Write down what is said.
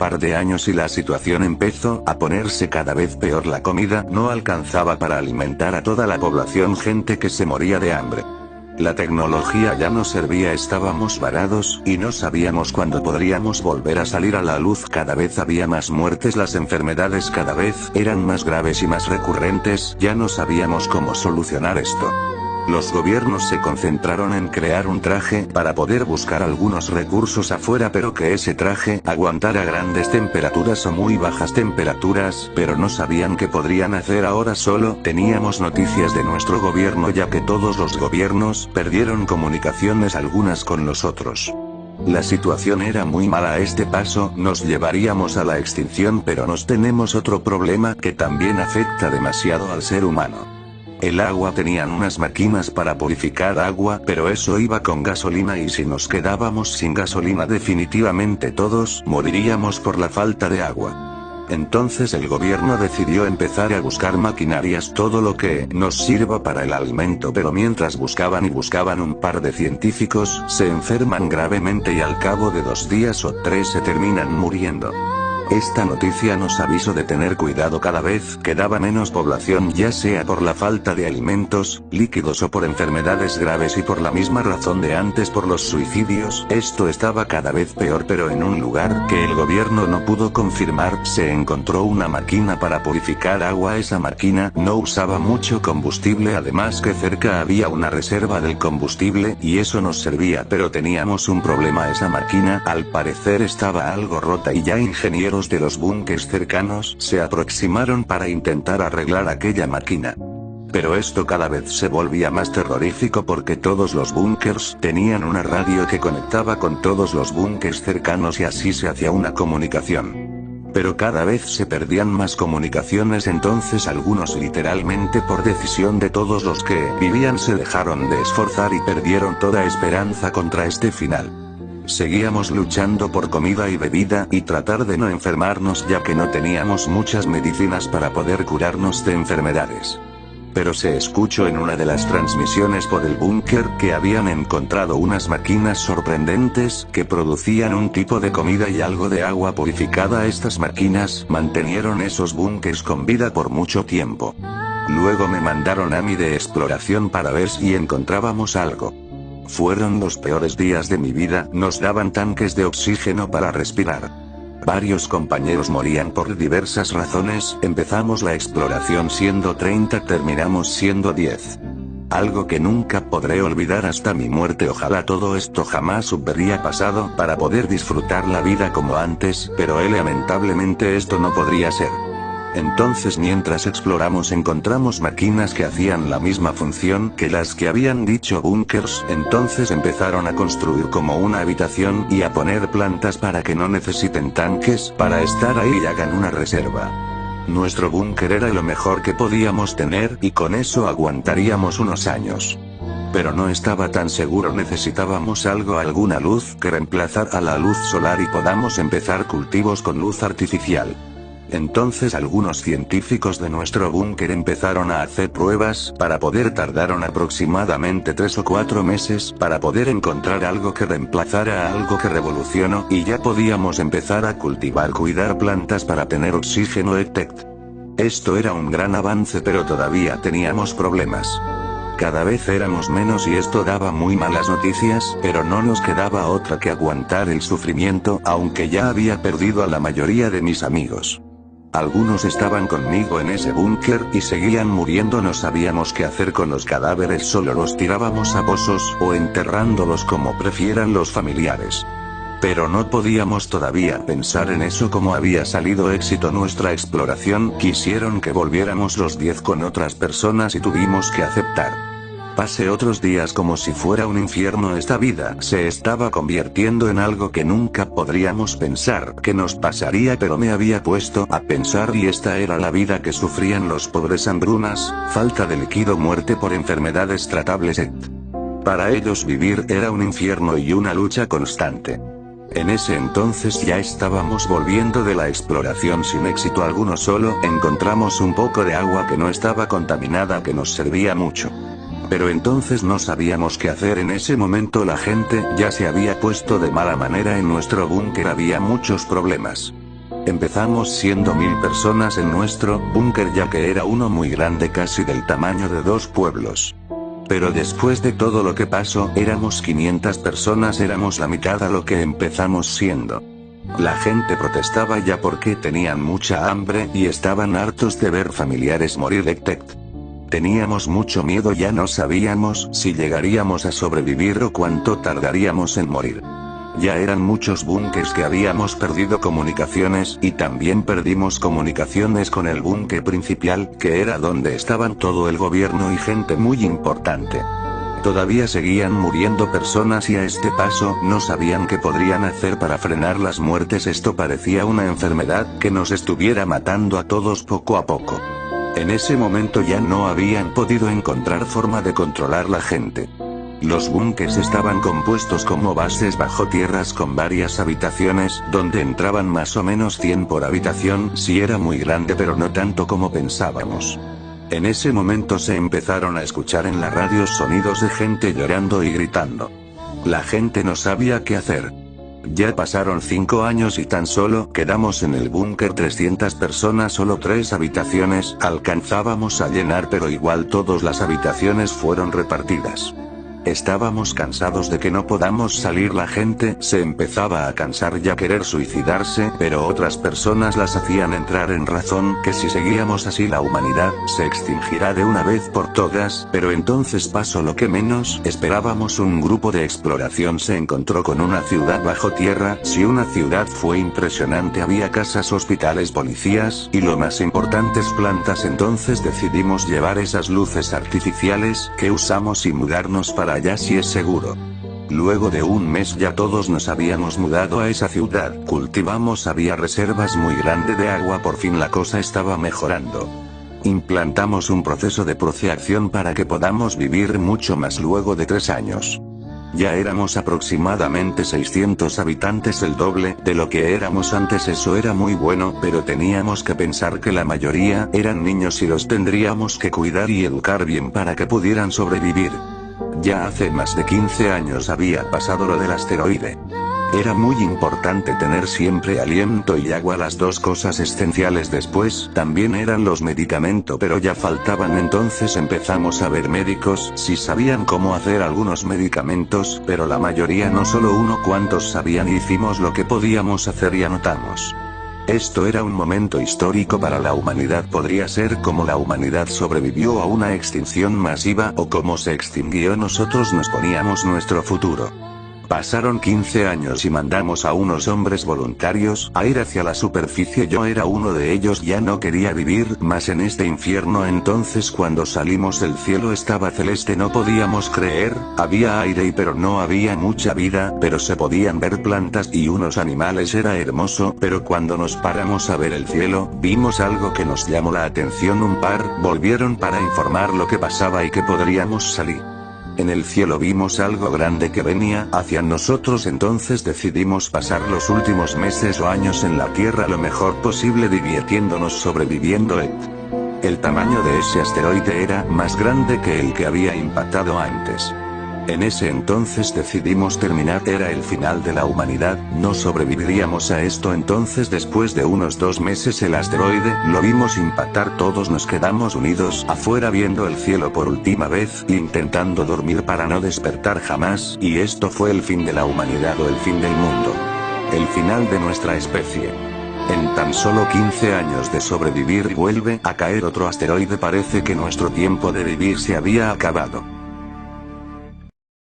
par de años y la situación empezó a ponerse cada vez peor. La comida no alcanzaba para alimentar a toda la población, gente que se moría de hambre. La tecnología ya no servía, estábamos varados, y no sabíamos cuándo podríamos volver a salir a la luz. Cada vez había más muertes, las enfermedades cada vez eran más graves y más recurrentes, ya no sabíamos cómo solucionar esto. Los gobiernos se concentraron en crear un traje para poder buscar algunos recursos afuera, pero que ese traje aguantara grandes temperaturas o muy bajas temperaturas, pero no sabían qué podrían hacer. Ahora solo teníamos noticias de nuestro gobierno, ya que todos los gobiernos perdieron comunicaciones, algunas con los otros. La situación era muy mala. A este paso nos llevaríamos a la extinción, pero nos tenemos otro problema que también afecta demasiado al ser humano. El agua, tenían unas máquinas para purificar agua, pero eso iba con gasolina, y si nos quedábamos sin gasolina definitivamente todos moriríamos por la falta de agua. Entonces el gobierno decidió empezar a buscar maquinarias, todo lo que nos sirva para el alimento, pero mientras buscaban y buscaban, un par de científicos se enferman gravemente y al cabo de 2 días o 3 se terminan muriendo. Esta noticia nos avisó de tener cuidado. Cada vez quedaba menos población, ya sea por la falta de alimentos, líquidos o por enfermedades graves, y por la misma razón de antes, por los suicidios. Esto estaba cada vez peor, pero en un lugar que el gobierno no pudo confirmar, se encontró una máquina para purificar agua. Esa máquina no usaba mucho combustible, además que cerca había una reserva del combustible, y eso nos servía, pero teníamos un problema. Esa máquina al parecer estaba algo rota, y ya ingenieros de los búnkers cercanos se aproximaron para intentar arreglar aquella máquina. Pero esto cada vez se volvía más terrorífico, porque todos los búnkers tenían una radio que conectaba con todos los búnkers cercanos, y así se hacía una comunicación. Pero cada vez se perdían más comunicaciones, entonces algunos, literalmente por decisión de todos los que vivían, se dejaron de esforzar y perdieron toda esperanza contra este final. Seguíamos luchando por comida y bebida, y tratar de no enfermarnos, ya que no teníamos muchas medicinas para poder curarnos de enfermedades. Pero se escuchó en una de las transmisiones por el búnker que habían encontrado unas máquinas sorprendentes que producían un tipo de comida y algo de agua purificada. Estas máquinas mantenieron esos búnkers con vida por mucho tiempo. Luego me mandaron a mí de exploración para ver si encontrábamos algo. Fueron los peores días de mi vida, nos daban tanques de oxígeno para respirar. Varios compañeros morían por diversas razones. Empezamos la exploración siendo 30, terminamos siendo 10. Algo que nunca podré olvidar hasta mi muerte. Ojalá todo esto jamás hubiera pasado para poder disfrutar la vida como antes, pero lamentablemente esto no podría ser. Entonces, mientras exploramos, encontramos máquinas que hacían la misma función que las que habían dicho búnkers. Entonces empezaron a construir como una habitación y a poner plantas para que no necesiten tanques para estar ahí y hagan una reserva. Nuestro búnker era lo mejor que podíamos tener, y con eso aguantaríamos unos años. Pero no estaba tan seguro, necesitábamos alguna luz que reemplazara a la luz solar y podamos empezar cultivos con luz artificial. Entonces algunos científicos de nuestro búnker empezaron a hacer pruebas para poder. Tardaron aproximadamente 3 o 4 meses para poder encontrar algo que reemplazara a algo que revolucionó, y ya podíamos empezar a cultivar, cuidar plantas para tener oxígeno, etc. Esto era un gran avance, pero todavía teníamos problemas. Cada vez éramos menos y esto daba muy malas noticias, pero no nos quedaba otra que aguantar el sufrimiento, aunque ya había perdido a la mayoría de mis amigos. Algunos estaban conmigo en ese búnker y seguían muriendo. No sabíamos qué hacer con los cadáveres, solo los tirábamos a pozos o enterrándolos, como prefieran los familiares. Pero no podíamos todavía pensar en eso. Como había salido éxito nuestra exploración, quisieron que volviéramos los 10 con otras personas y tuvimos que aceptar. Pasé otros días como si fuera un infierno. Esta vida se estaba convirtiendo en algo que nunca podríamos pensar que nos pasaría, pero me había puesto a pensar, y esta era la vida que sufrían los pobres: hambrunas, falta de líquido, muerte por enfermedades tratables, etc. Para ellos vivir era un infierno y una lucha constante. En ese entonces ya estábamos volviendo de la exploración sin éxito alguno, solo encontramos un poco de agua que no estaba contaminada, que nos servía mucho. Pero entonces no sabíamos qué hacer. En ese momento la gente ya se había puesto de mala manera en nuestro búnker, había muchos problemas. Empezamos siendo 1000 personas en nuestro búnker, ya que era uno muy grande, casi del tamaño de 2 pueblos. Pero después de todo lo que pasó, éramos 500 personas, éramos la mitad a lo que empezamos siendo. La gente protestaba ya porque tenían mucha hambre y estaban hartos de ver familiares morir. Teníamos mucho miedo, ya no sabíamos si llegaríamos a sobrevivir o cuánto tardaríamos en morir. Ya eran muchos búnkers que habíamos perdido comunicaciones, y también perdimos comunicaciones con el búnker principal, que era donde estaban todo el gobierno y gente muy importante. Todavía seguían muriendo personas y a este paso no sabían qué podrían hacer para frenar las muertes. Esto parecía una enfermedad que nos estuviera matando a todos poco a poco. En ese momento ya no habían podido encontrar forma de controlar la gente. Los búnkers estaban compuestos como bases bajo tierras con varias habitaciones, donde entraban más o menos 100 por habitación, si era muy grande, pero no tanto como pensábamos. En ese momento se empezaron a escuchar en la radio sonidos de gente llorando y gritando. La gente no sabía qué hacer. Ya pasaron 5 años y tan solo quedamos en el búnker 300 personas, solo 3 habitaciones alcanzábamos a llenar, pero igual todas las habitaciones fueron repartidas. Estábamos cansados de que no podamos salir, la gente se empezaba a cansar y a querer suicidarse, pero otras personas las hacían entrar en razón que si seguíamos así la humanidad se extinguirá de una vez por todas. Pero entonces pasó lo que menos esperábamos: un grupo de exploración se encontró con una ciudad bajo tierra. Sí, una ciudad fue impresionante, había casas, hospitales, policías y lo más importante, plantas. Entonces decidimos llevar esas luces artificiales que usamos y mudarnos para allá si es seguro. Luego de un mes ya todos nos habíamos mudado a esa ciudad, cultivamos, había reservas muy grandes de agua, por fin la cosa estaba mejorando. Implantamos un proceso de procreación para que podamos vivir mucho más luego de 3 años. Ya éramos aproximadamente 600 habitantes, el doble de lo que éramos antes. Eso era muy bueno, pero teníamos que pensar que la mayoría eran niños y los tendríamos que cuidar y educar bien para que pudieran sobrevivir. Ya hace más de 15 años había pasado lo del asteroide. Era muy importante tener siempre aliento y agua, las dos cosas esenciales. Después también eran los medicamentos, pero ya faltaban. Entonces empezamos a ver médicos si sabían cómo hacer algunos medicamentos, pero la mayoría no, solo uno cuantos sabían. Hicimos lo que podíamos hacer y anotamos. Esto era un momento histórico para la humanidad. Podría ser cómo la humanidad sobrevivió a una extinción masiva o cómo se extinguió. Nosotros nos poníamos nuestro futuro. Pasaron 15 años y mandamos a unos hombres voluntarios a ir hacia la superficie. Yo era uno de ellos, ya no quería vivir más en este infierno. Entonces cuando salimos el cielo estaba celeste, no podíamos creer, había aire pero no había mucha vida, pero se podían ver plantas y unos animales, era hermoso. Pero cuando nos paramos a ver el cielo, vimos algo que nos llamó la atención. Un par volvieron para informar lo que pasaba y que podríamos salir. En el cielo vimos algo grande que venía hacia nosotros. Entonces decidimos pasar los últimos meses o años en la Tierra lo mejor posible, divirtiéndonos, sobreviviendo. El tamaño de ese asteroide era más grande que el que había impactado antes. En ese entonces decidimos terminar, era el final de la humanidad, no sobreviviríamos a esto. Entonces después de unos 2 meses el asteroide lo vimos impactar, todos nos quedamos unidos afuera viendo el cielo por última vez, intentando dormir para no despertar jamás, y esto fue el fin de la humanidad o el fin del mundo. El final de nuestra especie. En tan solo 15 años de sobrevivir vuelve a caer otro asteroide, parece que nuestro tiempo de vivir se había acabado.